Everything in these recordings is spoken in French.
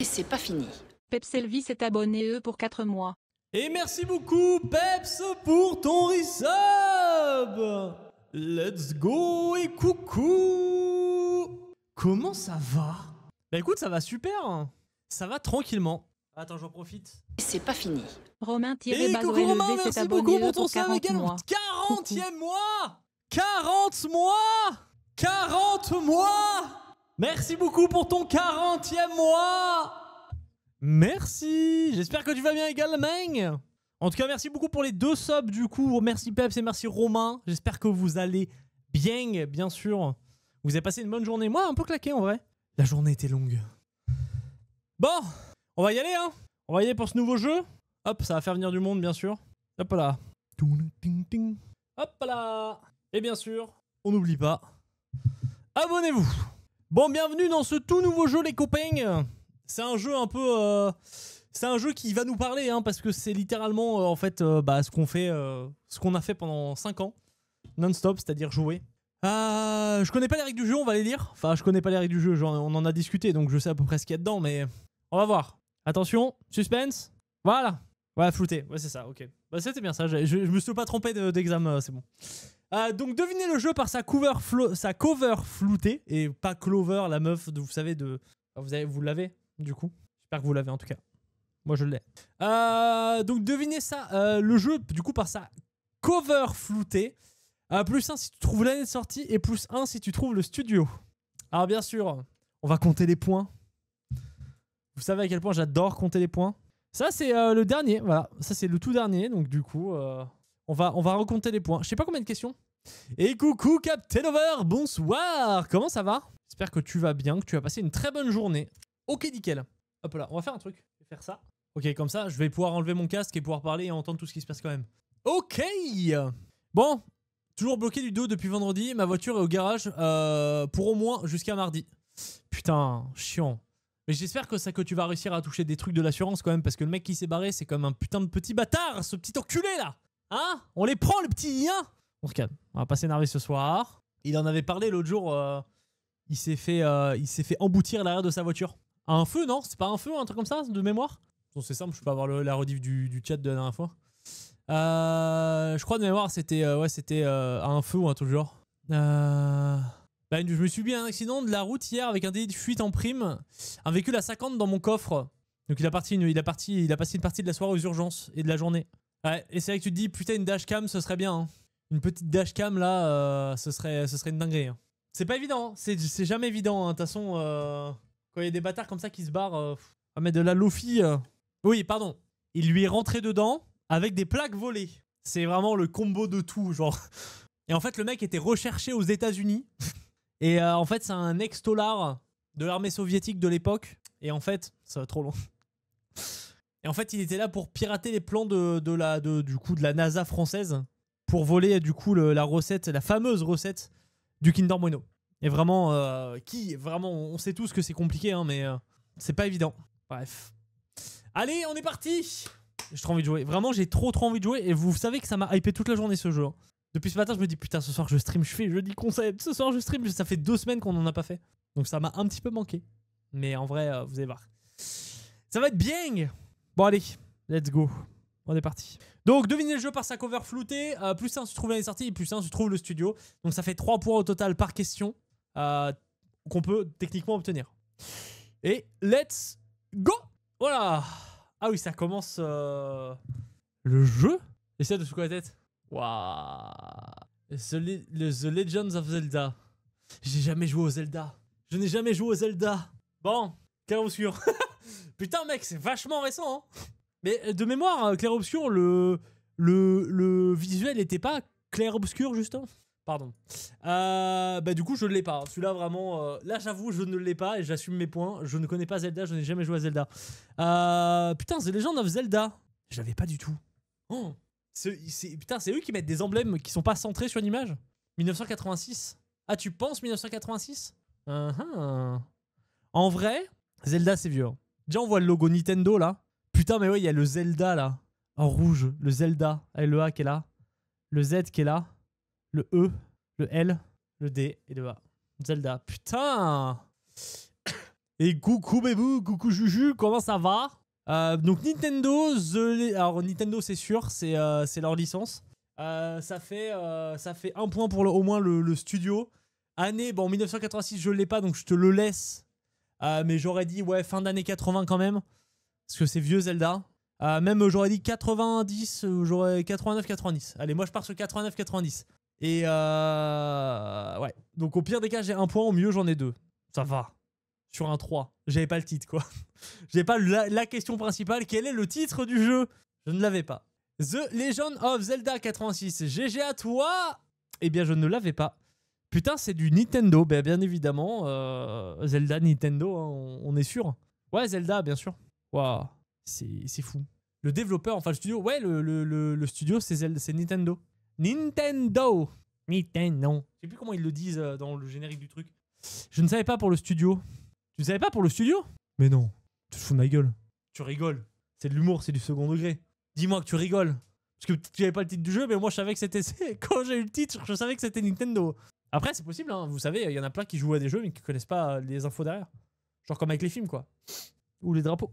Et c'est pas fini. Pepselvi s'est abonné pour 4 mois. Et merci beaucoup Peps pour ton resub. Let's go et coucou. Comment ça va? Bah écoute, ça va super. Ça va tranquillement. Attends, j'en profite. Et c'est pas fini. Romain-LV coucou Romain, s'est merci beaucoup abonné pour ton pour sub 40 également. mois. 40e mois. 40 mois. 40 mois. Merci beaucoup pour ton 40e mois. Merci. J'espère que tu vas bien également. En tout cas, merci beaucoup pour les 2 subs du coup. Merci Peps et merci Romain. J'espère que vous allez bien sûr. Vous avez passé une bonne journée. Moi, un peu claqué en vrai. La journée était longue. Bon, on va y aller, hein. On va y aller pour ce nouveau jeu. Hop, ça va faire venir du monde, bien sûr. Hop là. Hop là. Et bien sûr, on n'oublie pas. Abonnez-vous. Bon, bienvenue dans ce tout nouveau jeu, les copains. C'est un jeu un peu... c'est un jeu qui va nous parler, hein, parce que c'est littéralement, en fait, ce qu'on fait, ce qu'on a fait pendant 5 ans. Non-stop, c'est-à-dire jouer. Je connais pas les règles du jeu, on va les lire. Enfin, je connais pas les règles du jeu, on en a discuté, donc je sais à peu près ce qu'il y a dedans, mais... On va voir. Attention, suspense. Voilà. Ouais, flouté. Ouais, c'est ça, ok. Bah, c'était bien ça, je me suis pas trompé d'examen, c'est bon. Donc, devinez le jeu par sa cover floutée, et pas Clover, la meuf, vous savez, de... Vous l'avez, du coup. J'espère que vous l'avez, en tout cas. Moi, je l'ai. Donc, devinez ça, le jeu, du coup, par sa cover floutée. +1 si tu trouves l'année de sortie, et +1 si tu trouves le studio. Alors, bien sûr, on va compter les points. Vous savez à quel point j'adore compter les points. Ça, c'est le dernier. Voilà, ça, c'est le tout dernier. Donc, du coup, on va recompter les points. Je sais pas combien de questions. Et coucou, Captain Over. Bonsoir. Comment ça va? J'espère que tu vas bien, que tu as passé une très bonne journée. Ok, nickel. Hop là, on va faire un truc. Je vais faire ça. Ok, comme ça, je vais pouvoir enlever mon casque et pouvoir parler et entendre tout ce qui se passe quand même. Ok. Bon, toujours bloqué du dos depuis vendredi. Ma voiture est au garage pour au moins jusqu'à mardi. Putain, chiant. Mais j'espère que tu vas réussir à toucher des trucs de l'assurance quand même, parce que le mec qui s'est barré, c'est quand même un putain de petit bâtard, ce petit enculé là. Hein? On les prend, le petit, hein? On se calme, on va pas s'énerver ce soir. Il en avait parlé l'autre jour, il s'est fait emboutir l'arrière de sa voiture. À un feu, non? C'est pas un feu, un truc comme ça, de mémoire? Bon, c'est simple, je peux avoir la rediff du chat de la dernière fois. Je crois de mémoire, c'était à un feu ou un truc du genre. Je me suis mis à un accident de la route hier avec un délit de fuite en prime. Un véhicule à 50 dans mon coffre. Donc il a passé une partie de la soirée aux urgences et de la journée. Ouais, et c'est vrai que tu te dis, putain, une dashcam, ce serait bien. Hein. Une petite dashcam là, ce serait une dinguerie. Hein. C'est pas évident, hein. C'est jamais évident. De toute façon, quand il y a des bâtards comme ça qui se barrent, mais de la Lofi. Oui, pardon. Il lui est rentré dedans avec des plaques volées. C'est vraiment le combo de tout, genre. Et en fait, le mec était recherché aux États-Unis. Et en fait, c'est un ex-tolard de l'armée soviétique de l'époque. Et en fait, ça va trop loin. Et en fait, il était là pour pirater les plans de la NASA française. Pour voler, du coup, la fameuse recette du Kinder Bueno. Et vraiment, on sait tous que c'est compliqué, hein, mais c'est pas évident. Bref. Allez, on est parti! J'ai trop envie de jouer. Vraiment, j'ai trop envie de jouer. Et vous savez que ça m'a hypé toute la journée, ce jeu. Hein. Depuis ce matin, je me dis, putain, ce soir je stream, je fais jeudi concept, ce soir je stream, ça fait 2 semaines qu'on en a pas fait. Donc ça m'a un petit peu manqué. Mais en vrai, vous allez voir. Ça va être bien. Bon allez, let's go. On est parti. Donc devinez le jeu par sa cover floutée. +1 si tu trouves l'année sortie et +1 si tu trouves le studio. Donc ça fait 3 points au total par question qu'on peut techniquement obtenir. Et let's go. Voilà. Ah oui, ça commence le jeu. Essaye de secouer la tête. Waouh. The Legends of Zelda. J'ai jamais joué au Zelda. Je n'ai jamais joué au Zelda. Bon, clair-obscur. Putain mec, c'est vachement récent. Hein. Mais de mémoire, clair-obscur, le visuel n'était pas clair-obscur justement. Pardon. Du coup, je ne l'ai pas. Celui-là, vraiment... là, j'avoue, je ne l'ai pas et j'assume mes points. Je ne connais pas Zelda, je n'ai jamais joué à Zelda. Putain, The Legend of Zelda. Je l'avais pas du tout. Oh. Putain, c'est eux qui mettent des emblèmes qui sont pas centrés sur l'image. 1986. Ah, tu penses 1986? En vrai, Zelda, c'est vieux. Déjà, on voit le logo Nintendo, là. Putain, mais ouais, il y a le Zelda, là. En rouge. Le Zelda. Avec le A qui est là. Le Z qui est là. Le E. Le L. Le D et le A. Zelda. Putain. Et coucou bébou, coucou Juju, comment ça va? Donc Nintendo, alors Nintendo c'est sûr, c'est leur licence. Ça fait 1 point pour au moins le studio. Année, bon 1986 je l'ai pas donc je te le laisse. Mais j'aurais dit ouais fin d'année 80 quand même. Parce que c'est vieux Zelda. Même j'aurais dit 90, j'aurais 89-90. Allez moi je pars sur 89-90. Et ouais. Donc au pire des cas j'ai 1 point, au mieux j'en ai 2. Ça va. Sur un 3. J'avais pas le titre quoi. J'avais pas la question principale. Quel est le titre du jeu? Je ne l'avais pas. The Legend of Zelda 86. GG à toi. Eh bien je ne l'avais pas. Putain c'est du Nintendo. Ben, bien évidemment. Zelda Nintendo hein, on est sûr. Ouais Zelda bien sûr. Waouh. C'est fou. Le développeur, enfin le studio. Ouais le studio c'est Nintendo. Nintendo. Nintendo. Je sais plus comment ils le disent dans le générique du truc. Je ne savais pas pour le studio. Tu savais pas pour le studio? Mais non, tu te fous de ma gueule. Tu rigoles. C'est de l'humour, c'est du second degré. Dis-moi que tu rigoles. Parce que tu n'avais pas le titre du jeu, mais moi je savais que c'était... Quand j'ai eu le titre, je savais que c'était Nintendo. Après, c'est possible, hein. Vous savez, il y en a plein qui jouent à des jeux, mais qui connaissent pas les infos derrière. Genre comme avec les films, quoi. Ou les drapeaux.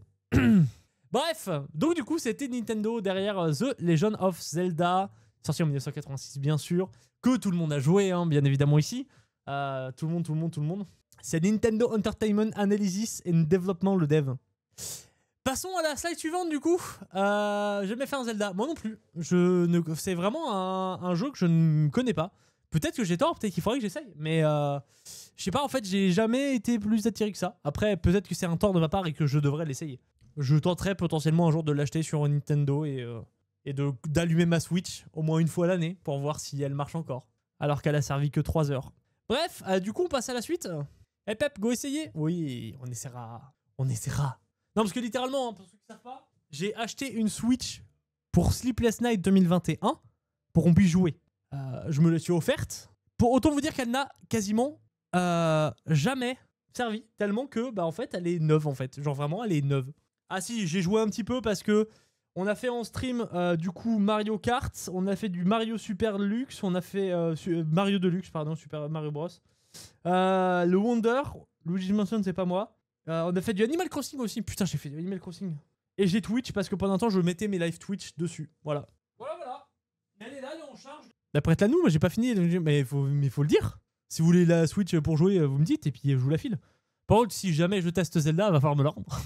Bref, donc du coup, c'était Nintendo derrière The Legend of Zelda, sorti en 1986, bien sûr, que tout le monde a joué, hein, bien évidemment, ici. Tout le monde. C'est Nintendo Entertainment Analysis and Development, le dev. Passons à la slide suivante du coup. J'ai jamais fait un Zelda. Moi non plus. C'est vraiment un jeu que je ne connais pas. Peut-être que j'ai tort, peut-être qu'il faudrait que j'essaye. Mais je sais pas, en fait, j'ai jamais été plus attiré que ça. Après, peut-être que c'est un tort de ma part et que je devrais l'essayer. Je tenterai potentiellement un jour de l'acheter sur Nintendo et d'allumer ma Switch au moins une fois à l'année pour voir si elle marche encore. Alors qu'elle a servi que 3 heures. Bref, du coup, on passe à la suite. Hey Pep, go essayer. Oui, on essaiera. On essaiera. Non, parce que littéralement, hein, pour ceux qui ne savent pas, j'ai acheté une Switch pour Sleepless Night 2021 pour qu'on puisse jouer. Je me la suis offerte. Pour autant vous dire qu'elle n'a quasiment jamais servi. Tellement que, bah en fait, elle est neuve en fait. Genre vraiment, elle est neuve. Ah si, j'ai joué un petit peu parce que on a fait en stream du coup Mario Kart, on a fait du Mario Super Deluxe, on a fait Mario Deluxe, pardon, Super Mario Bros. Le Wonder, Luigi's Mansion, c'est pas moi. On a fait du Animal Crossing aussi. Putain, j'ai fait du Animal Crossing. Et j'ai Twitch parce que pendant un temps, je mettais mes live Twitch dessus. Voilà. Voilà. Elle est là, elle est en charge. Après, la nous, moi j'ai pas fini. Mais faut le dire. Si vous voulez la Switch pour jouer, vous me dites et puis je vous la file. Par contre, si jamais je teste Zelda, il va falloir me la rendre.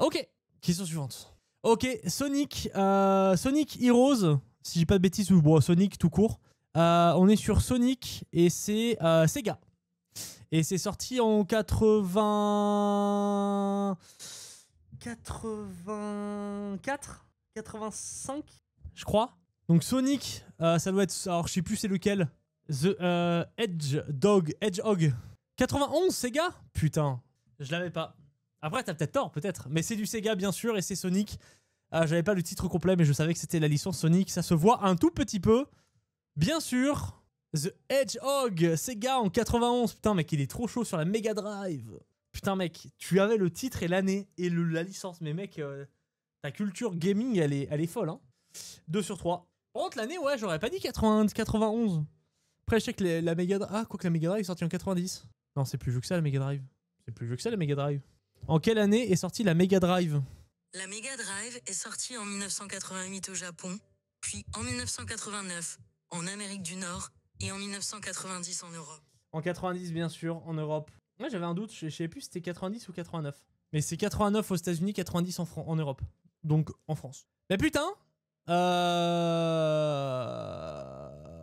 Ok. Question suivante. Ok, Sonic Heroes, si j'ai pas de bêtises, ou bon, Sonic tout court. On est sur Sonic et c'est Sega. Et c'est sorti en 85, je crois. Donc Sonic, ça doit être, alors je sais plus c'est lequel. The Hedgehog. 91 Sega? Putain, je l'avais pas. Après, t'as peut-être tort, peut-être. Mais c'est du Sega, bien sûr, et c'est Sonic. J'avais pas le titre complet, mais je savais que c'était la licence Sonic. Ça se voit un tout petit peu. Bien sûr, The Hedgehog, Sega en 91. Putain, mec, il est trop chaud sur la Mega Drive. Putain, mec, tu avais le titre et l'année et la licence. Mais mec, ta culture gaming, elle est folle, hein. 2 sur 3. Par contre, l'année, ouais, j'aurais pas dit 91. Après, je sais que la Mega Drive... Ah, quoi que la Mega Drive est sortie en 90. Non, c'est plus vieux que ça, la Mega Drive. C'est plus vieux que ça, la Mega Drive. En quelle année est sortie la Mega Drive? La Mega Drive est sortie en 1988 au Japon, puis en 1989 en Amérique du Nord et en 1990 en Europe. En 90 bien sûr, en Europe. Moi j'avais un doute, je sais plus si c'était 90 ou 89. Mais c'est 89 aux États-Unis, 90 en Europe. Donc en France. Mais putain,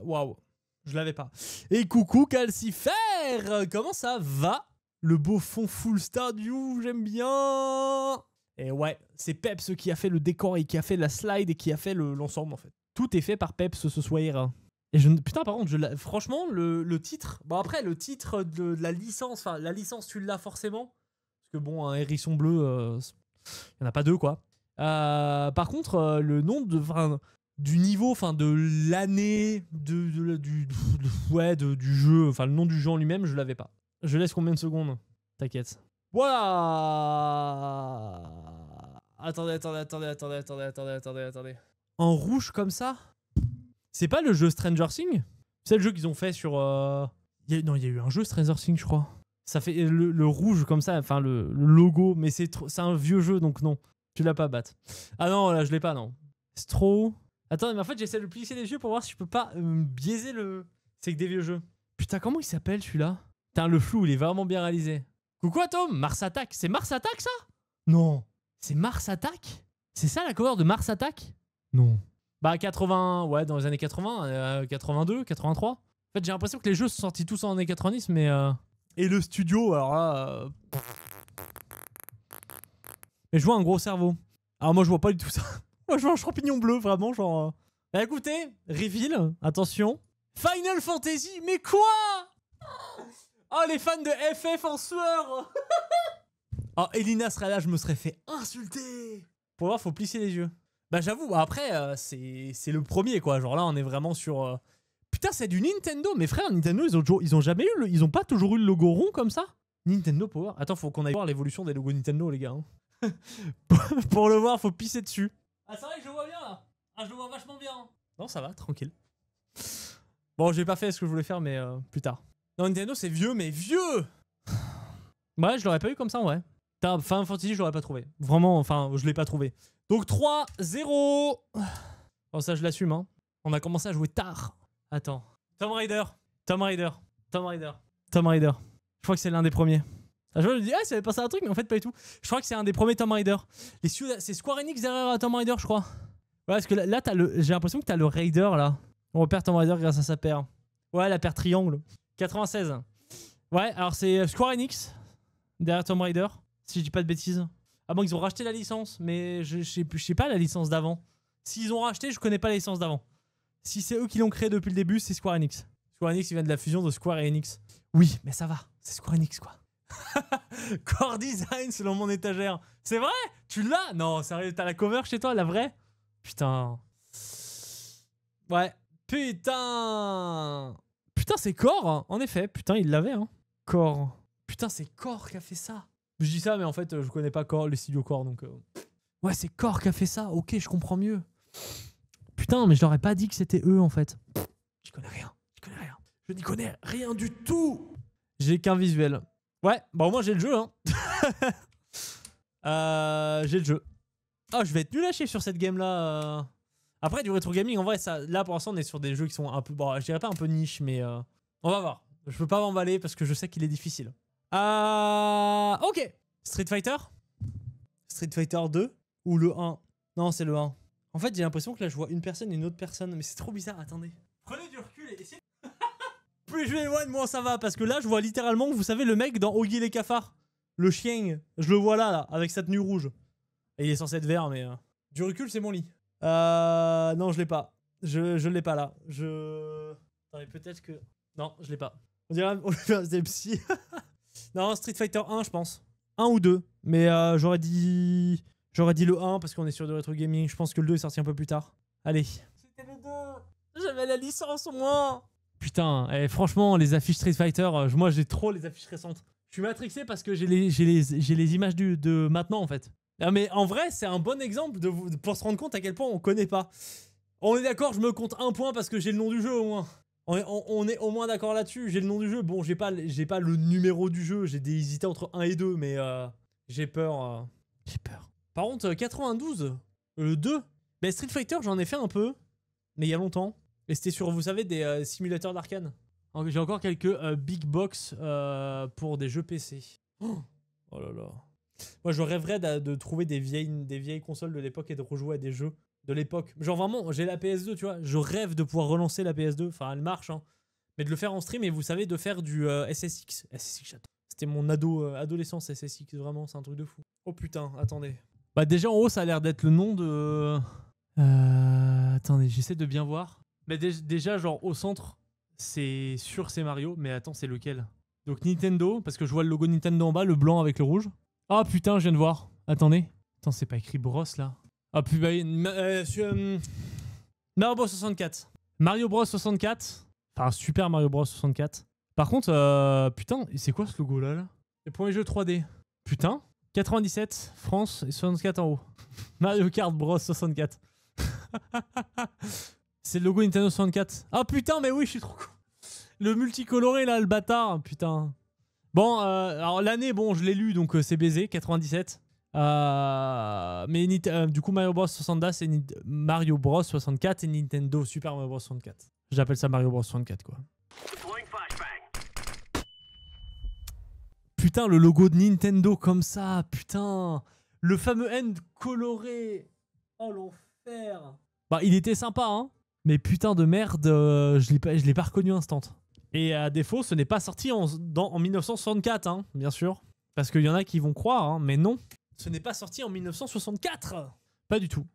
waouh, je l'avais pas. Et coucou Calcifer, comment ça va? Le beau fond full Stardew, j'aime bien. Et ouais, c'est Peps qui a fait le décor et qui a fait la slide et qui a fait l'ensemble en fait. Tout est fait par Peps ce soir. Et putain, par contre, franchement, le titre... Bon, après, le titre de la licence, enfin, la licence, tu l'as forcément. Parce que bon, un hérisson bleu, il n'y en a pas deux, quoi. Par contre, le nom du niveau, enfin, de l'année, du jeu, enfin, le nom du jeu en lui-même, je l'avais pas. Je laisse combien de secondes? T'inquiète. Voilà. Attendez. En rouge comme ça? C'est pas le jeu Stranger Things? C'est le jeu qu'ils ont fait sur... Non, il y a eu un jeu Stranger Things, je crois. Ça fait le rouge comme ça, enfin le logo, mais c'est un vieux jeu donc non. Tu l'as pas, Bat. Ah non, là je l'ai pas, non. Stro. Attends, mais en fait j'essaie de plisser les yeux pour voir si je peux pas biaiser le. C'est que des vieux jeux. Putain, comment il s'appelle celui-là? Putain, le flou, il est vraiment bien réalisé. Coucou Tom, Mars Attack. C'est Mars Attack ça? Non. C'est Mars Attack? C'est ça la cover de Mars Attack? Non. Bah 80, ouais, dans les années 80, 82, 83. En fait, j'ai l'impression que les jeux sont sortis tous en années 90, mais... Et le studio, alors là... Mais je vois un gros cerveau. Alors moi, je vois pas du tout ça. Moi, je vois un champignon bleu, vraiment, genre... Bah écoutez, reveal, attention. Final Fantasy, mais quoi? Oh, les fans de FF en sueur. Oh, Elina serait là, je me serais fait insulter. Pour voir, faut plisser les yeux. Bah j'avoue, bah, après, c'est le premier, quoi. Genre là, on est vraiment sur... Putain, c'est du Nintendo. Mes frères, Nintendo, ils ont jamais eu ils ont pas toujours eu le logo rond comme ça? Nintendo Power. Attends, faut qu'on aille voir l'évolution des logos Nintendo, les gars. Hein. Pour le voir, faut pisser dessus. Ah, c'est vrai que je le vois bien, là. Ah, je le vois vachement bien. Non, ça va, tranquille. Bon, j'ai pas fait ce que je voulais faire, mais plus tard. Non, Nintendo, c'est vieux, mais vieux. Ouais, je l'aurais pas eu comme ça, ouais. Final Fantasy, je l'aurais pas trouvé. Vraiment, enfin, je l'ai pas trouvé. Donc 3-0. Bon, ça, je l'assume, hein. On a commencé à jouer tard. Attends. Tomb Raider. Tomb Raider. Tomb Raider. Tomb Raider. Je crois que c'est l'un des premiers. Je me dis, ah, ça avait passé un truc, mais en fait, pas du tout. Je crois que c'est un des premiers Tomb Raider. C'est Square Enix derrière Tomb Raider, je crois. Ouais, parce que là, j'ai l'impression que t'as le Raider, là. On repère Tomb Raider grâce à sa paire. Ouais, la paire triangle. 96. Ouais, alors c'est Square Enix derrière Tomb Raider, si je dis pas de bêtises. Ah bon, ils ont racheté la licence, mais je sais pas la licence d'avant. S'ils ont racheté, je connais pas la licence d'avant. Si c'est eux qui l'ont créé depuis le début, c'est Square Enix. Square Enix, il vient de la fusion de Square et Enix. Oui, mais ça va, c'est Square Enix, quoi. Core Design selon mon étagère. C'est vrai? Tu l'as? Non, sérieux, t'as la cover chez toi, la vraie? Putain. Ouais. Putain. Putain, c'est Core, hein. En effet. Putain, il l'avait, hein. Core. Putain, c'est Core qui a fait ça. Je dis ça, mais en fait, je connais pas Core, les studios Core, donc... Ouais, c'est Core qui a fait ça. Ok, je comprends mieux. Putain, mais je leur ai pas dit que c'était eux, en fait. Je connais rien. Je connais rien. Je n'y connais rien du tout. J'ai qu'un visuel. Ouais, bah au moins j'ai le jeu, hein. J'ai le jeu. Oh, je vais être nul à chier sur cette game-là. Après, du rétro gaming, en vrai, ça, là, pour l'instant, on est sur des jeux qui sont un peu... Bon, je dirais pas un peu niche, mais... on va voir. Je peux pas m'emballer parce que je sais qu'il est difficile. Ok. Street Fighter? Street Fighter 2? Ou le 1? Non, c'est le 1. En fait, j'ai l'impression que là, je vois une personne et une autre personne. Mais c'est trop bizarre, attendez. Prenez du recul et essayez... Plus je m'éloigne, moins ça va. Parce que là, je vois littéralement, vous savez, le mec dans Oggy les cafards. Le chien. Je le vois là, avec sa tenue rouge. Et il est censé être vert, mais... Du recul, c'est mon lit. Non, je l'ai pas. Je l'ai pas là. Attendez, peut-être que... Non, je l'ai pas. On dirait c'est psy. Non, Street Fighter 1, je pense. 1 ou 2. Mais j'aurais dit le 1 parce qu'on est sur du rétro gaming. Je pense que le 2 est sorti un peu plus tard. Allez. C'était le 2. J'avais la licence au moins. Putain, franchement, les affiches Street Fighter, moi j'ai trop les affiches récentes. Je suis matrixé parce que j'ai les images de maintenant en fait. Ah, mais en vrai, c'est un bon exemple pour se rendre compte à quel point on connaît pas. On est d'accord, je me compte un point parce que j'ai le nom du jeu au moins. On est au moins d'accord là-dessus. J'ai le nom du jeu. Bon, j'ai pas le numéro du jeu. J'ai hésité entre 1 et 2, mais j'ai peur. J'ai peur. Par contre, 92, le 2. Mais Street Fighter, j'en ai fait un peu, mais il y a longtemps. Et c'était sur, vous savez, des simulateurs d'arcade. J'ai encore quelques big box pour des jeux PC. Oh là là. Moi, je rêverais de trouver des vieilles consoles de l'époque et de rejouer à des jeux de l'époque. Genre vraiment, j'ai la PS2, tu vois. Je rêve de pouvoir relancer la PS2. Enfin, elle marche, hein. Mais de le faire en stream et vous savez, de faire du SSX. SSX, c'était mon adolescence, SSX. Vraiment, c'est un truc de fou. Oh putain, attendez. Bah déjà, en haut, ça a l'air d'être le nom de... attendez, j'essaie de bien voir. Mais déjà, genre, au centre, c'est sûr c'est Mario. Mais attends, c'est lequel? Donc Nintendo, parce que je vois le logo Nintendo en bas, le blanc avec le rouge. Ah putain, je viens de voir. Attendez. Attends, c'est pas écrit Bros là. Ah putain, Mario Bros 64. Mario Bros 64. Enfin, Super Mario Bros 64. Par contre, putain, c'est quoi ce logo là? Les premiers jeux 3D. Putain. 97, France et 64 en haut. Mario Kart Bros 64. C'est le logo Nintendo 64. Ah putain, mais oui, je suis trop con. Le multicoloré là, le bâtard. Putain. Bon, alors l'année, bon, je l'ai lu, donc c'est baisé, 97. Mais du coup, Mario Bros 64, c'est Mario Bros 64 et Nintendo Super Mario Bros 64. J'appelle ça Mario Bros 64, quoi. Putain, le logo de Nintendo comme ça, putain. Le fameux end coloré. Oh, l'enfer. Bah, il était sympa, hein. Mais putain de merde, je l'ai pas reconnu instant. Et à défaut, ce n'est pas sorti en 1964, hein, bien sûr. Parce qu'il y en a qui vont croire, hein, mais non. Ce n'est pas sorti en 1964. Pas du tout.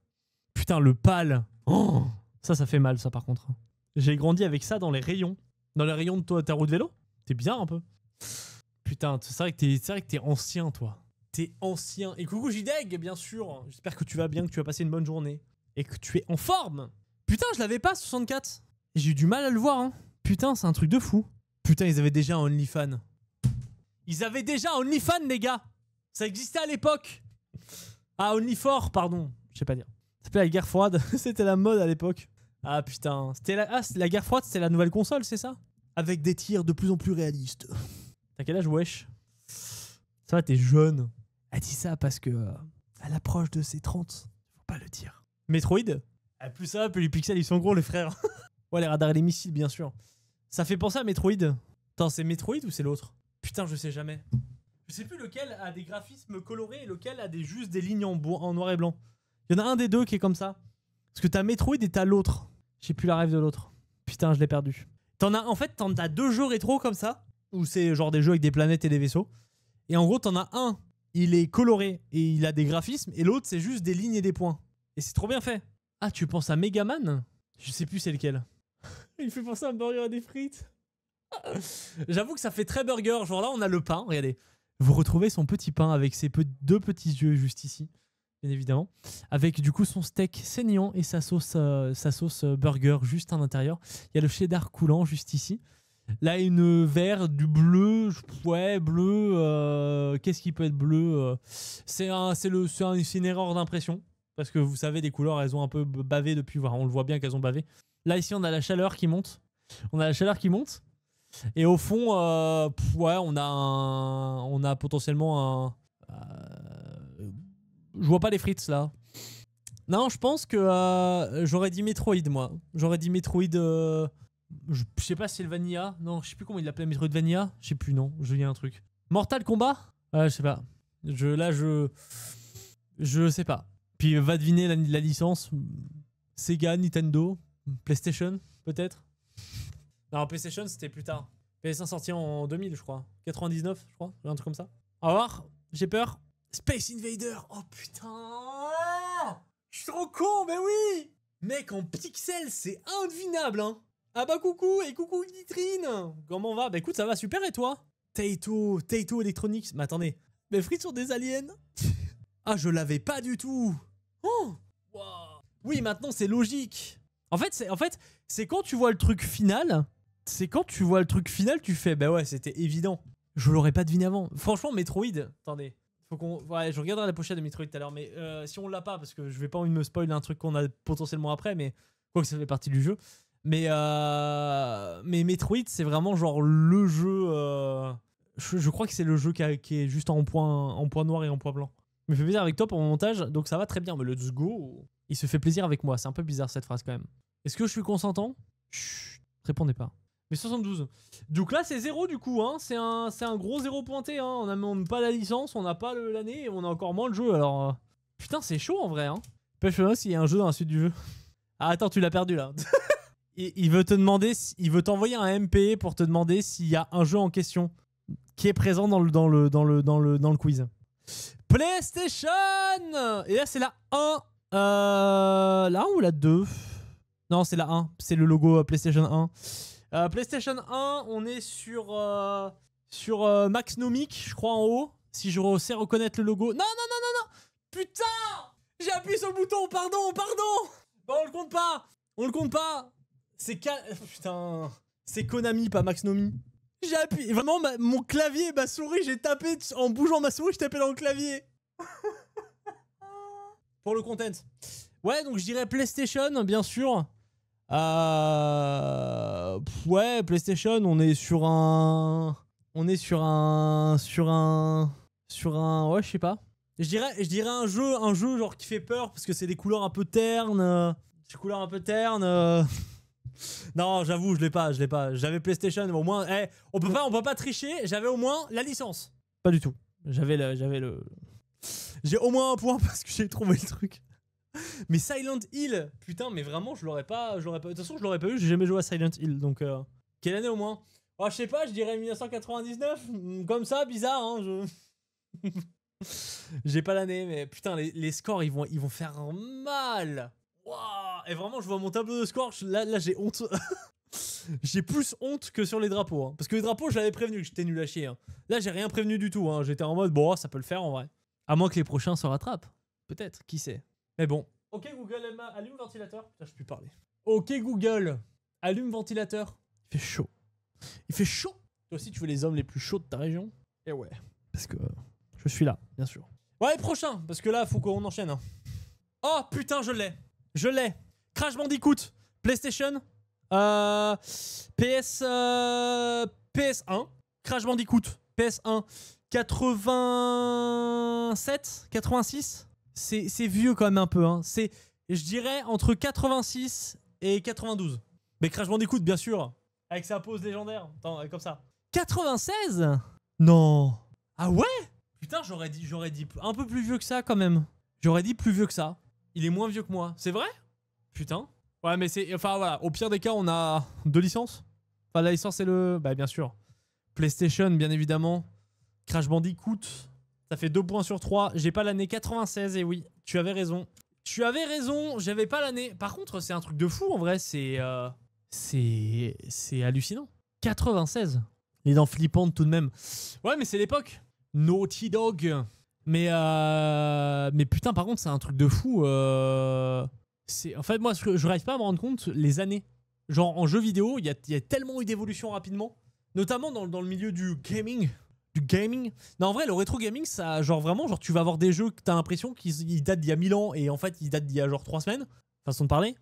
Putain, le PAL. Oh, ça fait mal, ça, par contre. J'ai grandi avec ça dans les rayons. Dans les rayons de ta roue de vélo. T'es bien, un peu. Putain, c'est vrai que t'es ancien, toi. T'es ancien. Et coucou JDeg, bien sûr. J'espère que tu vas bien, que tu vas passer une bonne journée. Et que tu es en forme. Putain, je l'avais pas, 64. J'ai eu du mal à le voir, hein. Putain, c'est un truc de fou. Putain, ils avaient déjà un OnlyFans. Ils avaient déjà un OnlyFans, les gars. Ça existait à l'époque. Ah, OnlyFor, pardon. Je sais pas dire. Ça s'appelait la guerre froide. C'était la mode à l'époque. Ah, putain. La guerre froide, c'était la nouvelle console, c'est ça? Avec des tirs de plus en plus réalistes. T'as quel âge, wesh? Ça va, t'es jeune. Elle dit ça parce que elle approche de ses 30. Faut pas le dire. Metroid? Ah, plus ça, plus les pixels, ils sont gros, les frères. Ouais, les radars et les missiles, bien sûr. Ça fait penser à Metroid. Attends, c'est Metroid ou c'est l'autre? Putain, je sais jamais. Je sais plus lequel a des graphismes colorés et lequel a juste des lignes en noir et blanc. Il y en a un des deux qui est comme ça. Parce que t'as Metroid et t'as l'autre. J'ai plus la rêve de l'autre. Putain, je l'ai perdu. En fait, t'en as deux jeux rétro comme ça. Où c'est genre des jeux avec des planètes et des vaisseaux. Et en gros, t'en as un, il est coloré et il a des graphismes. Et l'autre, c'est juste des lignes et des points. Et c'est trop bien fait. Ah, tu penses à Megaman? Je sais plus c'est lequel. Il fait penser à un burger et des frites. J'avoue que ça fait très burger. Genre là, on a le pain, regardez. Vous retrouvez son petit pain avec ses deux petits yeux juste ici, bien évidemment. Avec du coup son steak saignant et sa sauce burger juste à l'intérieur. Il y a le cheddar coulant juste ici. Là, une vert, du bleu. Ouais, bleu. Qu'est-ce qui peut être bleu? C'est une erreur d'impression. Parce que vous savez, des couleurs, elles ont un peu bavé depuis. On le voit bien qu'elles ont bavé. Là, ici, on a la chaleur qui monte. Et au fond, ouais, on a potentiellement un... je vois pas les frites, là. Non, je pense que j'aurais dit Metroid, moi. J'aurais dit Metroid... je sais pas si c'est le Vanilla. Non, je sais plus comment il l'appelait, Metroid Vanilla. Je sais plus, non. Je dis un truc. Mortal Kombat? Je sais pas. Je sais pas. Puis va deviner la licence. Sega, Nintendo, PlayStation, peut-être. Non, PlayStation, c'était plus tard. PS1 sorti en 2000, je crois. 99, je crois. Un truc comme ça. Au revoir, j'ai peur. Space Invader. Oh putain. Je suis trop con, mais oui. Mec, en pixels, c'est indevinable, hein. Ah bah coucou, et coucou Nitrine. Comment on va? Bah écoute, ça va super, et toi? Taito Electronics. Mais attendez, mes frites sont des aliens. Ah, je l'avais pas du tout. Oh wow. Oui, maintenant, c'est logique. En fait, c'est quand tu vois le truc final. C'est quand tu vois le truc final, tu fais bah ouais, c'était évident. Je l'aurais pas deviné avant. Franchement, Metroid. Attendez, faut qu'on. Ouais, je regarderai la pochette de Metroid tout à l'heure, mais si on l'a pas, parce que je vais pas envie de me spoiler un truc qu'on a potentiellement après, mais quoi que ça fait partie du jeu. Mais Metroid, c'est vraiment genre le jeu. Je crois que c'est le jeu qui est juste en point noir et en point blanc. Il me fait plaisir avec toi pour mon montage, donc ça va très bien. Mais let's go. Il se fait plaisir avec moi. C'est un peu bizarre cette phrase quand même. Est-ce que je suis consentant? Chut, répondez pas. Mais 72. Donc là, c'est 0 du coup. Hein. C'est un gros 0 pointé. Hein. On n'a même pas la licence, on n'a pas l'année et on a encore moins le jeu. Alors, putain, c'est chaud en vrai. Hein. Pêche-moi s'il y a un jeu dans la suite du jeu. Ah, attends, tu l'as perdu là. Il veut te demander, il veut t'envoyer un MP pour te demander s'il y a un jeu en question qui est présent dans le quiz. PlayStation. Et là, c'est la 1. La 1 ou la 2? Non, c'est la 1. C'est le logo PlayStation 1. PlayStation 1, on est sur Max Nomic, je crois, en haut. Si je sais reconnaître le logo. Non. Putain, j'ai appuyé sur le bouton. Pardon. Bon, on le compte pas. Putain. C'est Konami, pas Max Nomi. J'ai appuyé. Vraiment, mon clavier et ma souris, j'ai tapé en bougeant ma souris, je tapais dans le clavier. Pour le content. Ouais, donc je dirais PlayStation, bien sûr. Ouais, PlayStation, on est sur un On est sur un... Ouais, je sais pas. Je dirais un jeu genre qui fait peur parce que c'est des couleurs un peu ternes. Des couleurs un peu ternes. Non, j'avoue, je l'ai pas. J'avais PlayStation, mais au moins... on peut pas tricher, j'avais au moins la licence. Pas du tout. J'avais le... J'ai au moins un point parce que j'ai trouvé le truc. Mais Silent Hill, putain, mais vraiment, je l'aurais pas... De toute façon, je l'aurais pas eu, j'ai jamais joué à Silent Hill, donc... Quelle année au moins? Oh, je sais pas, je dirais 1999. Comme ça, bizarre, hein, J'ai pas l'année, mais putain, les scores, ils vont faire mal. Waouh. Et vraiment, je vois mon tableau de score, là j'ai honte. J'ai plus honte que sur les drapeaux. Hein. Parce que les drapeaux, je l'avais prévenu que j'étais nul à chier. Hein. Là, j'ai rien prévenu du tout. Hein. J'étais en mode, bon, ça peut le faire en vrai. À moins que les prochains se rattrapent. Peut-être, qui sait. Mais bon. Ok, Google, allume ventilateur. Putain, je peux plus parler. Ok, Google, allume ventilateur. Il fait chaud. Il fait chaud. Toi aussi, tu veux les hommes les plus chauds de ta région? Et ouais. Parce que je suis là, bien sûr. Ouais, prochain. Parce que là, faut qu'on enchaîne. Hein. Oh, putain, je l'ai. Crash Bandicoot. PlayStation. PS1. Crash Bandicoot. PS1. 87, 86. C'est vieux quand même un peu. Hein. C'est, je dirais, entre 86 et 92. Mais Crash Bandicoot, bien sûr. Avec sa pose légendaire. Attends, comme ça. 96? Non. Ah ouais? Putain, j'aurais dit un peu plus vieux que ça quand même. J'aurais dit plus vieux que ça. Il est moins vieux que moi. C'est vrai? Putain. Ouais, mais c'est... Enfin, voilà. Au pire des cas, on a 2 licences. Enfin, la licence, c'est le... Bah, bien sûr. PlayStation, bien évidemment. Crash Bandicoot. Ça fait 2 points sur 3. J'ai pas l'année 96, et oui. Tu avais raison. J'avais pas l'année. Par contre, c'est un truc de fou, en vrai. C'est hallucinant. 96. Les dents flippantes, tout de même. Ouais, mais c'est l'époque. Naughty Dog. Mais putain, par contre, c'est un truc de fou. En fait, moi, je n'arrive pas à me rendre compte les années. Genre, en jeu vidéo, il y a tellement eu d'évolution rapidement. Notamment dans le milieu du gaming. Non, en vrai, le rétro gaming, ça, genre vraiment, genre tu vas avoir des jeux que t'as l'impression qu'ils datent d'il y a 1000 ans et en fait, ils datent d'il y a genre 3 semaines. Façon de parler.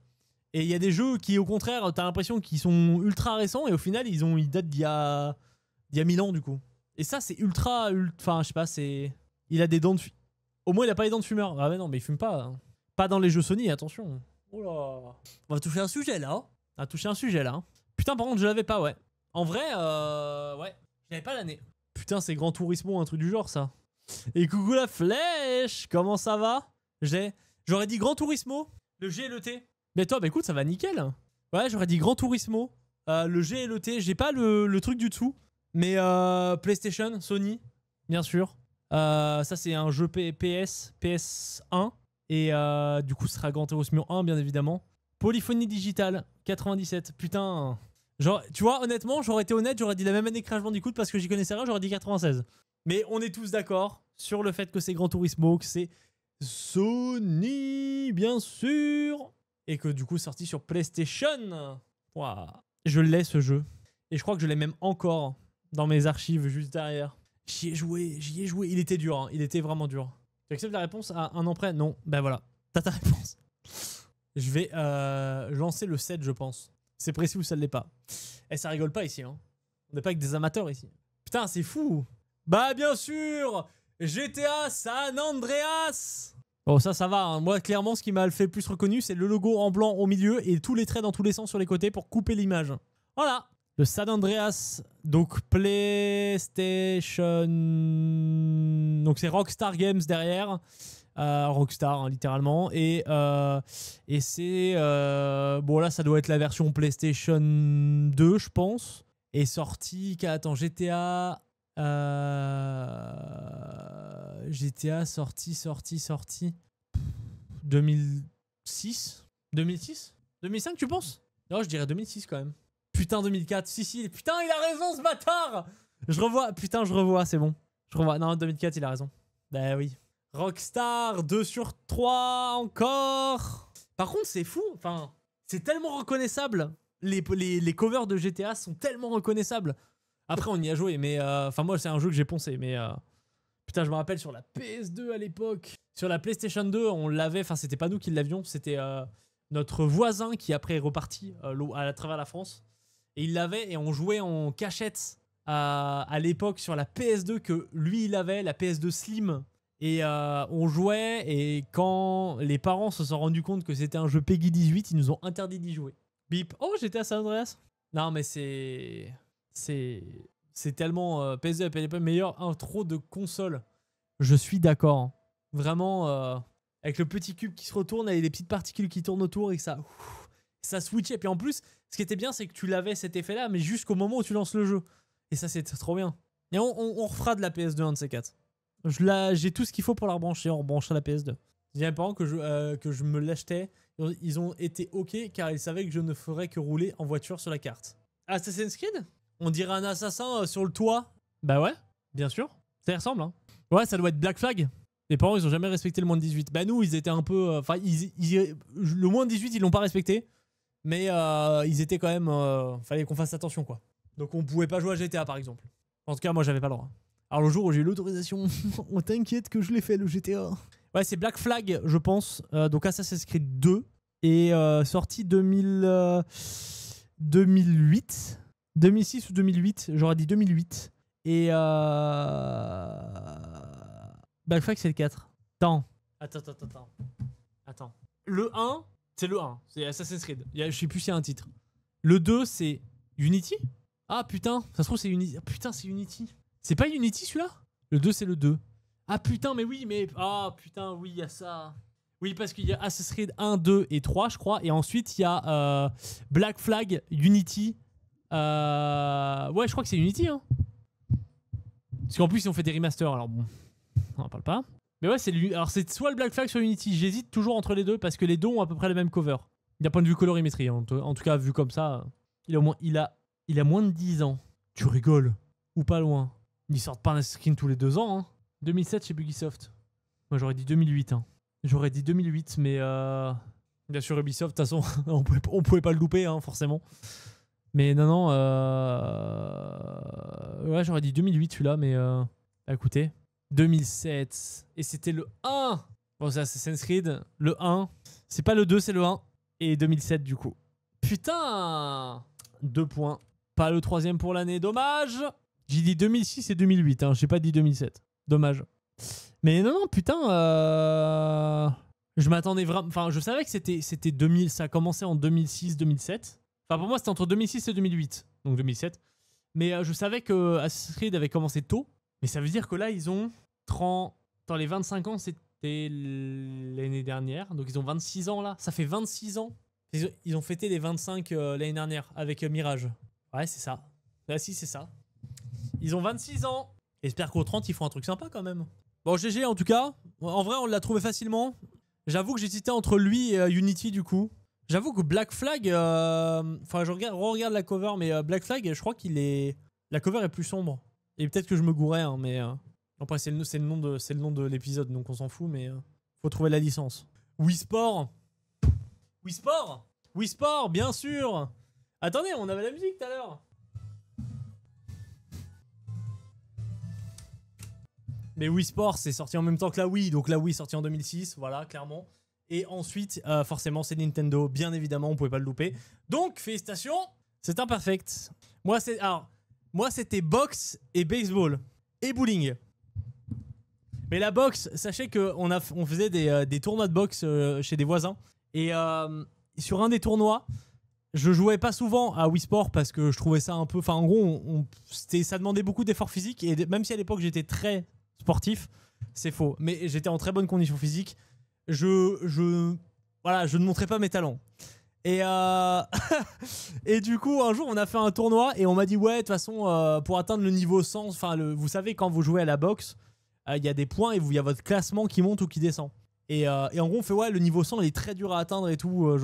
Et il y a des jeux qui, au contraire, t'as l'impression qu'ils sont ultra récents et au final, ils datent d'il y a 1000 ans, du coup. Et ça, c'est ultra... Enfin, je sais pas, c'est... Il a des dents de... Au moins, il a pas les dents de fumeur. Ah, mais non, mais il fume pas. Hein. Pas dans les jeux Sony, attention. Oh là. On va toucher un sujet, là. Hein. On va toucher un sujet, là. Hein. Putain, par contre, je l'avais pas, ouais. En vrai, ouais. J'avais pas l'année. Putain, c'est Gran Turismo, un truc du genre, ça. Et coucou la flèche. Comment ça va? J'aurais dit Gran Turismo, le G et le T. Mais toi, bah écoute, ça va nickel. Ouais, j'aurais dit Gran Turismo, le G et le T. J'ai pas le truc du dessous. Mais PlayStation, Sony, bien sûr. Ça, c'est un jeu PS1. Et du coup, ce sera Gran Turismo 1, bien évidemment. Polyphonie Digital, 97. Putain. Genre, tu vois, honnêtement, j'aurais été honnête, j'aurais dit la même année que Crash Bandicoot parce que j'y connaissais rien, j'aurais dit 96. Mais on est tous d'accord sur le fait que c'est Gran Turismo, que c'est Sony, bien sûr. Et que du coup, sorti sur PlayStation. Waouh. Je l'ai, ce jeu. Et je crois que je l'ai même encore dans mes archives juste derrière. J'y ai joué. Il était dur, hein. Il était vraiment dur. Tu acceptes la réponse à un an près? Non. Ben voilà. T'as ta réponse. Je vais lancer le 7, je pense. C'est précis ou ça ne l'est pas. Et ça rigole pas ici, hein. On n'est pas avec des amateurs ici. Putain, c'est fou. Bah bien sûr, GTA San Andreas. Bon, ça va. Hein. Moi, clairement, ce qui m'a fait plus reconnu, c'est le logo en blanc au milieu et tous les traits dans tous les sens sur les côtés pour couper l'image. Voilà. Le San Andreas, donc PlayStation... Donc c'est Rockstar Games derrière. Rockstar, hein, littéralement. Et c'est... bon, là, ça doit être la version PlayStation 2, je pense. Et sorti... Attends, GTA... GTA sorti... 2006 2006 2005, tu penses? Non, je dirais 2006 quand même. Putain, 2004. Si. Putain, il a raison, ce bâtard. Je revois. Putain, je revois, c'est bon. Je revois. Non, 2004, il a raison. Bah oui. Rockstar, 2 sur 3 encore. Par contre, c'est fou. Enfin, c'est tellement reconnaissable. Les covers de GTA sont tellement reconnaissables. Après, on y a joué, mais... Enfin, moi, c'est un jeu que j'ai poncé, mais... Putain, je me rappelle sur la PS2 à l'époque. Sur la PlayStation 2, on l'avait... Enfin, c'était pas nous qui l'avions. C'était notre voisin qui, après, est reparti à travers la France. Et il l'avait et on jouait en cachette à l'époque sur la PS2 que lui il avait, la PS2 Slim. Et on jouait, et quand les parents se sont rendus compte que c'était un jeu Peggy 18, ils nous ont interdit d'y jouer. Bip. Oh, j'étais à San Andreas. Non, mais c'est tellement PS2 à l'époque meilleure intro de console. Je suis d'accord. Hein. Vraiment, avec le petit cube qui se retourne, avec les petites particules qui tournent autour et que ça switchait. Et puis en plus, ce qui était bien, c'est que tu l'avais cet effet-là, mais jusqu'au moment où tu lances le jeu. Et ça, c'est trop bien. Et on refera de la PS2 un de ces quatre. J'ai tout ce qu'il faut pour la rebrancher. On rebranchera la PS2. J'ai mes parents que je me l'achetais. Ils ont été OK car ils savaient que je ne ferais que rouler en voiture sur la carte. Assassin's Creed ? On dirait un assassin sur le toit. Bah ouais, bien sûr. Ça y ressemble. Hein. Ouais, ça doit être Black Flag. Les parents, ils ont jamais respecté le moins de 18. Bah nous, ils étaient un peu... Enfin, le moins de 18, ils l'ont pas respecté. Mais ils étaient quand même... fallait qu'on fasse attention, quoi. Donc on pouvait pas jouer à GTA, par exemple. En tout cas, moi, j'avais pas le droit. Alors le jour où j'ai eu l'autorisation, on t'inquiète que je l'ai fait, le GTA. Ouais, c'est Black Flag, je pense. Donc Assassin's Creed 2. Et sorti 2008. 2006 ou 2008. J'aurais dit 2008. Et Black Flag, c'est le 4. Attends. Le 1, c'est le 1. C'est Assassin's Creed. Je sais plus s'il y a un titre. Le 2, c'est Unity. Ah putain, ça se trouve c'est Unity. Ah, putain, c'est Unity. C'est pas Unity celui-là? Le 2, c'est le 2. Ah putain, mais oui, mais... Ah putain, oui, il y a ça. Oui, parce qu'il y a Assassin's Creed 1, 2 et 3, je crois. Et ensuite, il y a Black Flag, Unity. Ouais, je crois que c'est Unity. Hein. Parce qu'en plus, ils ont fait des remasters. Alors bon, on en parle pas. Mais ouais, alors c'est soit le Black Flag, soit Unity. J'hésite toujours entre les deux parce que les deux ont à peu près le même cover. D'un point de vue colorimétrie. En tout cas, vu comme ça, il a moins de 10 ans. Tu rigoles. Ou pas loin. Ils sortent pas un skin tous les 2 ans. Hein. 2007 chez Ubisoft. Moi, j'aurais dit 2008. Hein. J'aurais dit 2008, mais bien sûr, Ubisoft, de toute façon, on pouvait pas le louper, hein, forcément. Mais non, ouais, j'aurais dit 2008 celui-là, mais écoutez, 2007. Et c'était le 1. Bon, c'est Assassin's Creed, le 1. C'est pas le 2, c'est le 1. Et 2007, du coup. Putain, 2 points. Pas le 3e pour l'année, dommage. J'ai dit 2006 et 2008, hein. J'ai pas dit 2007. Dommage. Mais non, putain, je m'attendais vraiment... Enfin, je savais que c'était 2000, ça a commencé en 2006-2007. Enfin, pour moi, c'était entre 2006 et 2008, donc 2007. Mais je savais que Assassin's Creed avait commencé tôt. Mais ça veut dire que là, ils ont 30... Dans les 25 ans, c'était l'année dernière. Donc, ils ont 26 ans, là. Ça fait 26 ans. Ils ont fêté les 25 l'année dernière avec Mirage. Ouais, c'est ça. Là, si, c'est ça. Ils ont 26 ans. J'espère qu'au 30, ils font un truc sympa, quand même. Bon, GG, en tout cas. En vrai, on l'a trouvé facilement. J'avoue que j'hésitais entre lui et Unity, du coup. J'avoue que Black Flag... Enfin, je regarde la cover, mais Black Flag, je crois qu'il est... La cover est plus sombre. Et peut-être que je me gourais, hein, mais... Après, c'est le nom de l'épisode, donc on s'en fout, mais... Faut trouver la licence. Wii Sport. Wii Sport. Wii Sport, bien sûr. Attendez, on avait la musique tout à l'heure. Mais Wii Sport, c'est sorti en même temps que la Wii. Donc la Wii est sortie en 2006, voilà, clairement. Et ensuite, forcément, c'est Nintendo. Bien évidemment, on pouvait pas le louper. Donc, félicitations, c'est imperfect. Moi, c'était boxe et baseball. Et bowling. Mais la boxe, sachez qu'on faisait des tournois de boxe chez des voisins. Et sur un des tournois, je jouais pas souvent à Wii Sport parce que je trouvais ça un peu... Enfin, en gros, ça demandait beaucoup d'efforts physiques. Et même si à l'époque, j'étais très sportif, c'est faux. Mais j'étais en très bonne condition physique. Voilà, je ne montrais pas mes talents. Et, et du coup, un jour, on a fait un tournoi et on m'a dit, ouais, de toute façon, pour atteindre le niveau 100, enfin, vous savez, quand vous jouez à la boxe, il y a des points et il y a votre classement qui monte ou qui descend. Et en gros, on fait, ouais, le niveau 100, il est très dur à atteindre et tout.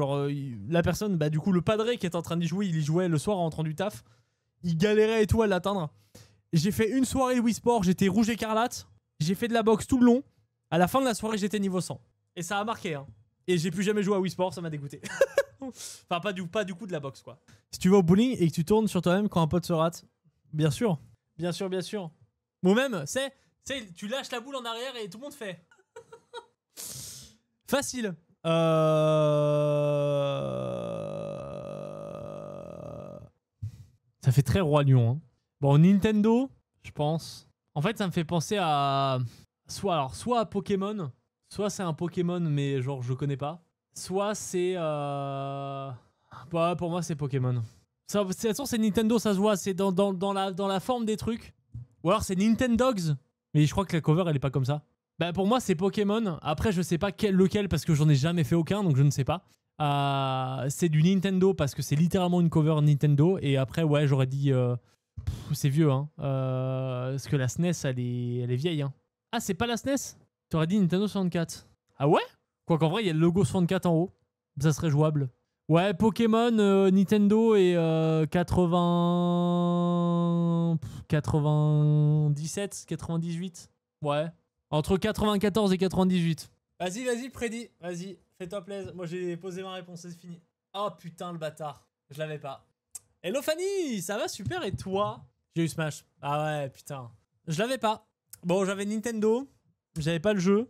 La personne, bah, du coup, le padré qui est en train d'y jouer, il y jouait le soir en rentrant du taf. Il galérait et tout à l'atteindre. J'ai fait une soirée de Wii Sport, j'étais rouge écarlate. J'ai fait de la boxe tout le long. À la fin de la soirée, j'étais niveau 100. Et ça a marqué, hein. Et j'ai plus jamais joué à Wii Sport, ça m'a dégoûté. Enfin, pas du coup de la boxe, quoi. Si tu vas au bowling et que tu tournes sur toi-même quand un pote se rate, bien sûr. Bien sûr, bien sûr. Moi-même, tu lâches la boule en arrière et tout le monde fait. Facile. Ça fait très Roi Lion, hein. Bon, Nintendo, je pense. En fait, ça me fait penser à... soit à Pokémon, soit c'est un Pokémon, mais genre je connais pas. Soit c'est... Ouais, pour moi, c'est Pokémon. Ça, de toute façon, c'est Nintendo, ça se voit. C'est dans la forme des trucs. Ou alors c'est Nintendogs. Mais je crois que la cover, elle est pas comme ça. Bah, pour moi, c'est Pokémon. Après, je sais pas lequel parce que j'en ai jamais fait aucun, donc je ne sais pas. C'est du Nintendo parce que c'est littéralement une cover Nintendo. Et après, ouais, j'aurais dit... c'est vieux, hein. Parce que la SNES, elle est vieille, hein. Ah, c'est pas la SNES? T'aurais dit Nintendo 64. Ah ouais? Quoi qu'en vrai, il y a le logo 64 en haut. Ça serait jouable. Ouais, Pokémon, Nintendo et 97, 98. Ouais. Entre 94 et 98. Vas-y, prédis. Vas-y, fais-toi plaisir. Moi, j'ai posé ma réponse, c'est fini. Oh putain, le bâtard. Je l'avais pas. Hello Fanny, ça va super et toi? J'ai eu Smash. Ah ouais, putain. Je l'avais pas. Bon, j'avais Nintendo. J'avais pas le jeu.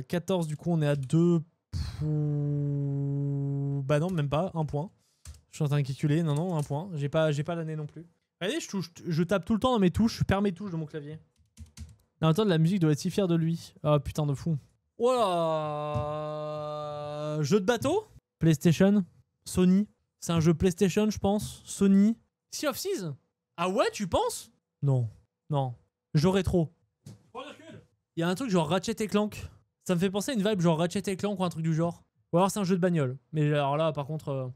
14, du coup, on est à 2. Bah non, même pas. 1 point. Je suis en train de calculer. Non, 1 point. J'ai pas l'année non plus. Allez, je tape tout le temps dans mes touches. Je perds mes touches de mon clavier. En même temps, la musique doit être si fière de lui. Oh putain de fou. Voilà. Jeu de bateau? PlayStation? Sony? C'est un jeu PlayStation, je pense. Sony. Sea of Thieves? Ah ouais, tu penses? Non. J'aurais trop. Il y a un truc genre Ratchet et Clank. Ça me fait penser à une vibe genre Ratchet et Clank ou un truc du genre. Ou alors c'est un jeu de bagnole. Mais alors là, par contre...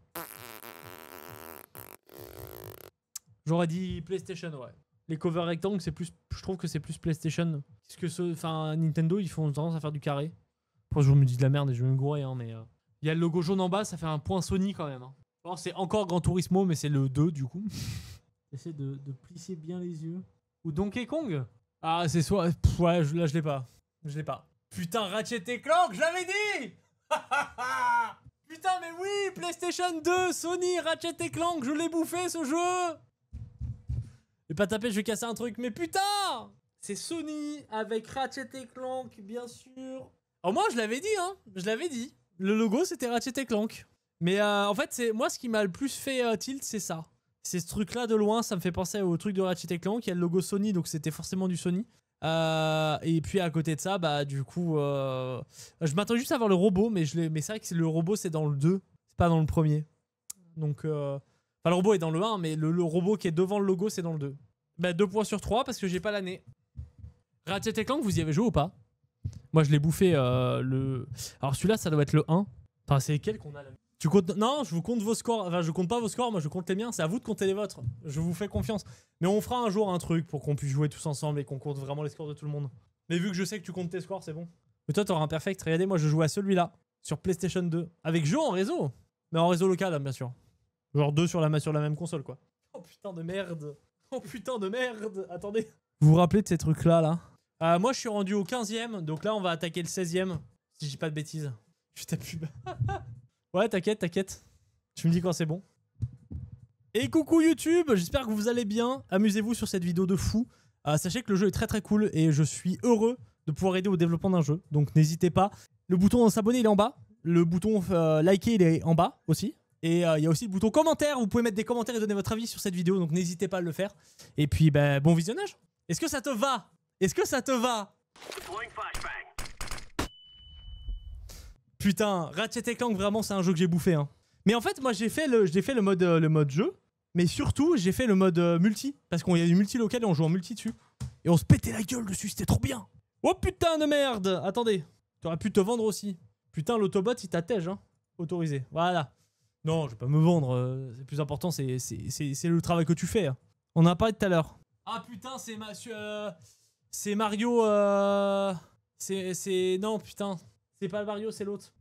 J'aurais dit PlayStation, ouais. Les covers rectangles, c'est plus... Je trouve que c'est plus PlayStation. Parce que enfin, Nintendo, ils font tendance à faire du carré. Après, je me dis de la merde et je vais me gourer, hein, mais... Il y a le logo jaune en bas, ça fait un point Sony quand même. Hein. Alors, c'est encore Gran Turismo, mais c'est le 2 du coup. J'essaie de plisser bien les yeux. Ou Donkey Kong? Ah, c'est soit... Pff, ouais, là, je l'ai pas. Je l'ai pas. Putain, Ratchet et Clank, je l'avais dit. Putain, mais oui, PlayStation 2, Sony, Ratchet et Clank, je l'ai bouffé, ce jeu. Je vais pas taper, je vais casser un truc, mais putain. C'est Sony avec Ratchet et Clank, bien sûr. Alors moi, je l'avais dit, hein. Je l'avais dit. Le logo, c'était Ratchet et Clank. Mais en fait, c'est moi, ce qui m'a le plus fait tilt, c'est ça. C'est ce truc-là de loin, ça me fait penser au truc de Ratchet et Clank. Il y a le logo Sony, donc c'était forcément du Sony. Et puis à côté de ça, bah du coup, je m'attendais juste à voir le robot, mais c'est vrai que le robot, c'est dans le 2, c'est pas dans le premier. Donc, enfin, le robot est dans le 1, mais le robot qui est devant le logo, c'est dans le 2. Bah 2 points sur 3 parce que j'ai pas l'année. Ratchet et Clank, vous y avez joué ou pas? Moi, je l'ai bouffé Alors celui-là, ça doit être le 1. Enfin, c'est lequel qu'on a là? Tu comptes... Non, je vous compte vos scores. Enfin, je compte pas vos scores, moi je compte les miens. C'est à vous de compter les vôtres. Je vous fais confiance. Mais on fera un jour un truc pour qu'on puisse jouer tous ensemble et qu'on compte vraiment les scores de tout le monde. Mais vu que je sais que tu comptes tes scores, c'est bon. Mais toi, t'auras un perfect. Regardez, moi je joue à celui-là. Sur PlayStation 2. Avec jeu en réseau. Mais en réseau local, hein, bien sûr. Genre 2 sur la même console, quoi. Oh putain de merde. Oh putain de merde. Attendez. Vous vous rappelez de ces trucs-là, là? Moi, je suis rendu au 15e. Donc là, on va attaquer le 16e. Si je dis pas de bêtises. Je tape plus bas. Ouais, t'inquiète. Tu me dis quand c'est bon. Et coucou YouTube, j'espère que vous allez bien. Amusez-vous sur cette vidéo de fou. Sachez que le jeu est très très cool et je suis heureux de pouvoir aider au développement d'un jeu. Donc n'hésitez pas. Le bouton s'abonner, il est en bas. Le bouton liker, il est en bas aussi. Et il y a aussi le bouton commentaire. Vous pouvez mettre des commentaires et donner votre avis sur cette vidéo. Donc n'hésitez pas à le faire. Et puis, bah, bon visionnage. Est-ce que ça te va? Est-ce que ça te va? Putain, Ratchet et Clank, vraiment, c'est un jeu que j'ai bouffé. Hein. Mais en fait, moi, j'ai fait le mode jeu. Mais surtout, j'ai fait le mode multi. Parce qu'il y a du multi local et on joue en multi dessus. Et on se pétait la gueule dessus, c'était trop bien. Oh putain de merde. Attendez, t'aurais pu te vendre aussi. Putain, l'autobot, il t'attège, hein. Autorisé, voilà. Non, je vais pas me vendre. Le plus important, c'est le travail que tu fais. Hein. On en a parlé tout à l'heure. Ah putain, c'est Mario... Non, putain. C'est pas Mario, c'est l'autre.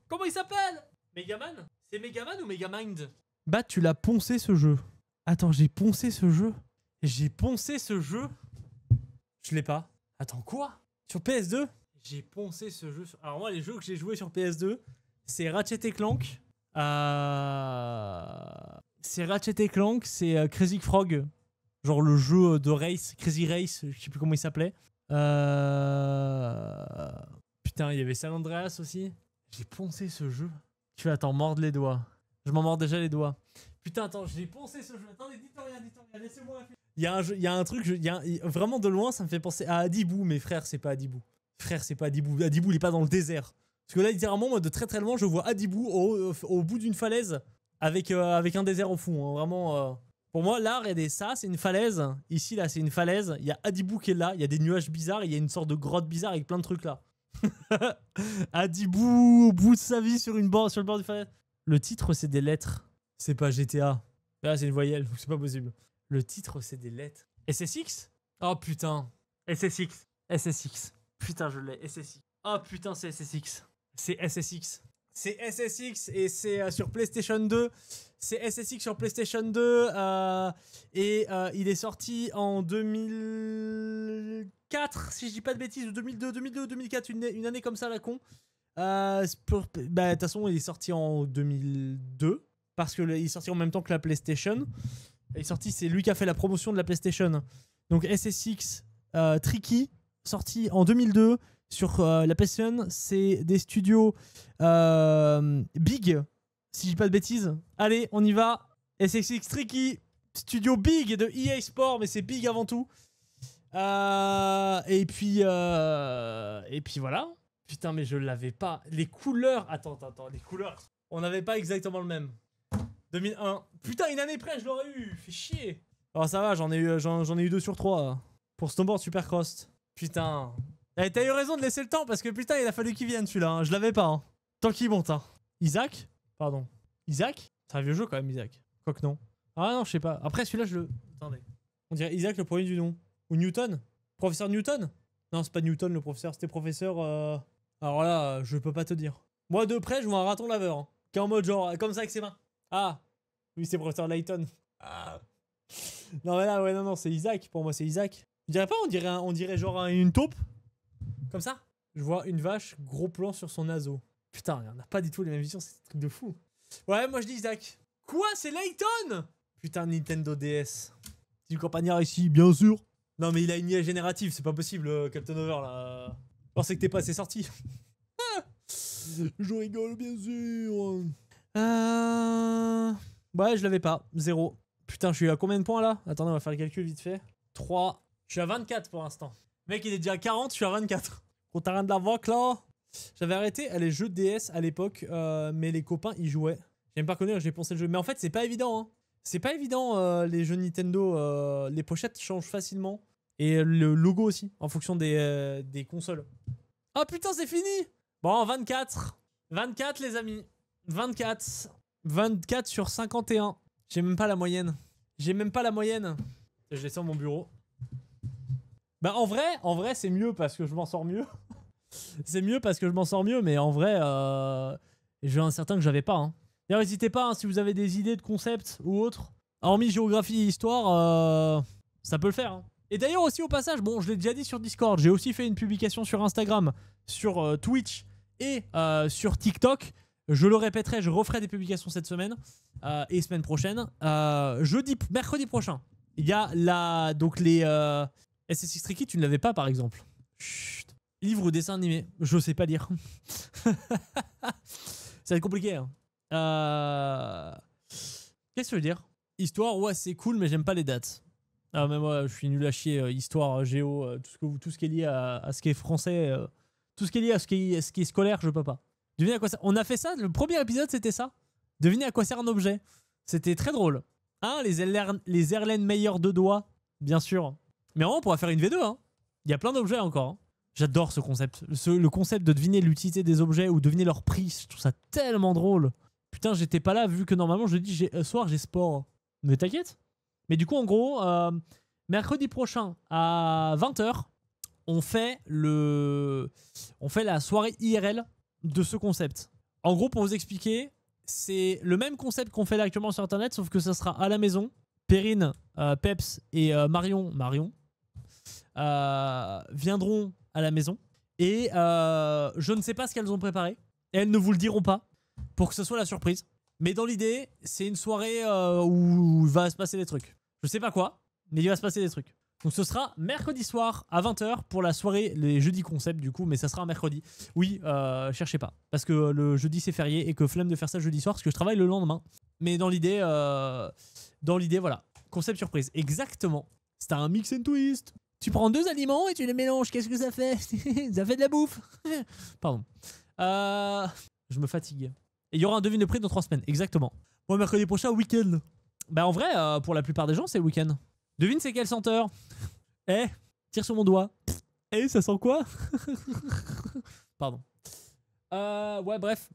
Comment il s'appelle? Megaman? C'est Megaman ou Megamind? Bah, tu l'as poncé ce jeu. Attends, j'ai poncé ce jeu? J'ai poncé ce jeu? Je l'ai pas. Attends, quoi? Sur PS2? J'ai poncé ce jeu. Alors moi, les jeux que j'ai joués sur PS2, c'est Ratchet et Clank. C'est Ratchet et Clank, c'est Crazy Frog. Genre le jeu de race, Crazy Race, je sais plus comment il s'appelait. Putain, il y avait San Andreas aussi. J'ai poncé ce jeu. Tu vas t'en mordre les doigts. Je m'en mords déjà les doigts. Putain, attends, j'ai pensé ce jeu. Attendez, dites rien, laissez-moi réfléchir. Il y a un truc, vraiment de loin, ça me fait penser à Adibou, mais frère, c'est pas Adibou. Frère, c'est pas Adibou. Adibou, il est pas dans le désert. Parce que là, littéralement, moi, de très très loin, je vois Adibou au bout d'une falaise avec un désert au fond. Hein. Vraiment, pour moi, là, regardez, ça, c'est une falaise. Ici, là, c'est une falaise. Il y a Adibou qui est là. Il y a des nuages bizarres. Il y a une sorte de grotte bizarre avec plein de trucs là. Adibou au bout de sa vie sur le bord du falaise. Le titre, c'est des lettres. C'est pas GTA. Là, c'est une voyelle. C'est pas possible. Le titre, c'est des lettres. SSX? Oh putain. SSX. SSX. Putain, je l'ai. SSX. Oh putain, c'est SSX. C'est SSX. C'est SSX et c'est sur PlayStation 2. C'est SSX sur PlayStation 2. Il est sorti en 2004, si je dis pas de bêtises, ou 2002, 2004, une année comme ça, la con. De toute façon, il est sorti en 2002. Parce qu'il est sorti en même temps que la PlayStation. Il est sorti, c'est lui qui a fait la promotion de la PlayStation. Donc SSX Tricky, sorti en 2002 sur la PlayStation. C'est des studios Big, si je dis pas de bêtises. Allez, on y va. SSX Tricky, studio Big de EA Sport, mais c'est Big avant tout. Et puis voilà. Putain, mais je l'avais pas. Les couleurs. Attends, les couleurs. On n'avait pas exactement le même. 2001. Putain, une année près, je l'aurais eu. Fait chier. Alors ça va, j'en ai eu 2 sur 3 pour Snowboard Supercross. Putain. Eh, t'as eu raison de laisser le temps parce que putain, il a fallu qu'il vienne celui-là. Hein. Je l'avais pas. Hein. Tant qu'il monte. Hein. Isaac? Pardon. Isaac? C'est un vieux jeu quand même, Isaac. Quoique non. Ah non, je sais pas. Après, celui-là, je le. Attendez. On dirait Isaac le premier du nom. Ou Newton? Professeur Newton? Non, c'est pas Newton le professeur. C'était professeur. Alors là, je peux pas te dire. Moi, de près, je vois un raton laveur. Hein. Qui est en mode genre, comme ça avec ses mains. Ah! Oui, c'est professeur Layton. Ah. Non, mais là, ouais, non, c'est Isaac. Pour moi, c'est Isaac. Je dirais pas, on dirait genre une taupe. Comme ça. Je vois une vache, gros plan sur son naseau. Putain, on a pas du tout les mêmes visions, c'est un truc de fou. Ouais, moi je dis Isaac. Quoi? C'est Layton? Putain, Nintendo DS. C'est du campagnard ici, bien sûr. Non, mais il a une IA générative, c'est pas possible, Captain Over là. Alors, c'est que t'es pas assez sorti. Je rigole, bien sûr. Ouais, je l'avais pas. 0. Putain, je suis à combien de points là? Attendez, on va faire le calcul vite fait. 3. Je suis à 24 pour l'instant. Mec, il est déjà à 40, je suis à 24. Quand t'as rien de la voix, là. J'avais arrêté les jeux de DS à l'époque, mais les copains y jouaient. J'ai même pas connu, j'ai pensé le jeu. Mais en fait, c'est pas évident. Hein. C'est pas évident, les jeux Nintendo. Les pochettes changent facilement. Et le logo aussi, en fonction des consoles. Ah putain, c'est fini! Bon, 24. 24, les amis. 24. 24 sur 51. J'ai même pas la moyenne. J'ai même pas la moyenne. Je descends mon bureau. Bah en vrai c'est mieux parce que je m'en sors mieux. C'est mieux parce que je m'en sors mieux, mais en vrai, j'ai un certain que j'avais pas. Hein. D'ailleurs, n'hésitez pas, hein, si vous avez des idées de concepts ou autres. Hormis géographie et histoire, ça peut le faire. Hein. Et d'ailleurs aussi au passage, bon, je l'ai déjà dit sur Discord, j'ai aussi fait une publication sur Instagram, sur Twitch et sur TikTok. Je le répéterai, je referai des publications cette semaine et semaine prochaine. Mercredi prochain, il y a donc les SSX Tricky, tu ne l'avais pas par exemple. Chut. Livre ou dessin animé, je sais pas lire. Ça va être compliqué. Hein. Qu'est-ce que je veux dire? Histoire, ouais, c'est cool, mais j'aime pas les dates. Ah, mais moi, je suis nul à chier. Histoire, géo, tout ce qui est lié à ce qui est français, tout ce qui est lié à ce qui est scolaire, je peux pas. Devinez à quoi ça... On a fait ça, le premier épisode, c'était ça. Devinez à quoi sert un objet. C'était très drôle. Hein, les Erlenmeyer de doigts, bien sûr. Mais vraiment, on pourra faire une V2. Hein. Il y a plein d'objets encore. Hein. J'adore ce concept. Le concept de deviner l'utilité des objets ou deviner leur prix. Je trouve ça tellement drôle. Putain, j'étais pas là vu que normalement, je dis soir, j'ai sport. Mais t'inquiète. Mais du coup, en gros, mercredi prochain à 20h, on fait la soirée IRL de ce concept. En gros, pour vous expliquer, c'est le même concept qu'on fait là actuellement sur Internet, sauf que ça sera à la maison. Perrine, Peps et Marion viendront à la maison. Et je ne sais pas ce qu'elles ont préparé. Et elles ne vous le diront pas pour que ce soit la surprise. Mais dans l'idée, c'est une soirée où il va se passer des trucs. Je sais pas quoi, mais il va se passer des trucs. Donc ce sera mercredi soir à 20h pour la soirée, les jeudis concept du coup, mais ça sera un mercredi. Oui, cherchez pas. Parce que le jeudi c'est férié et que flemme de faire ça jeudi soir parce que je travaille le lendemain. Mais dans l'idée, voilà. Concept surprise. Exactement. C'est un mix and twist. Tu prends 2 aliments et tu les mélanges. Qu'est-ce que ça fait? Ça fait de la bouffe. Pardon. Je me fatigue. Et il y aura un devine de prix dans 3 semaines. Exactement. Bon, mercredi prochain, week-end. Bah en vrai, pour la plupart des gens, c'est le week-end. Devine c'est quelle senteur? Eh, tire sur mon doigt. Eh, ça sent quoi? Pardon. Ouais, bref.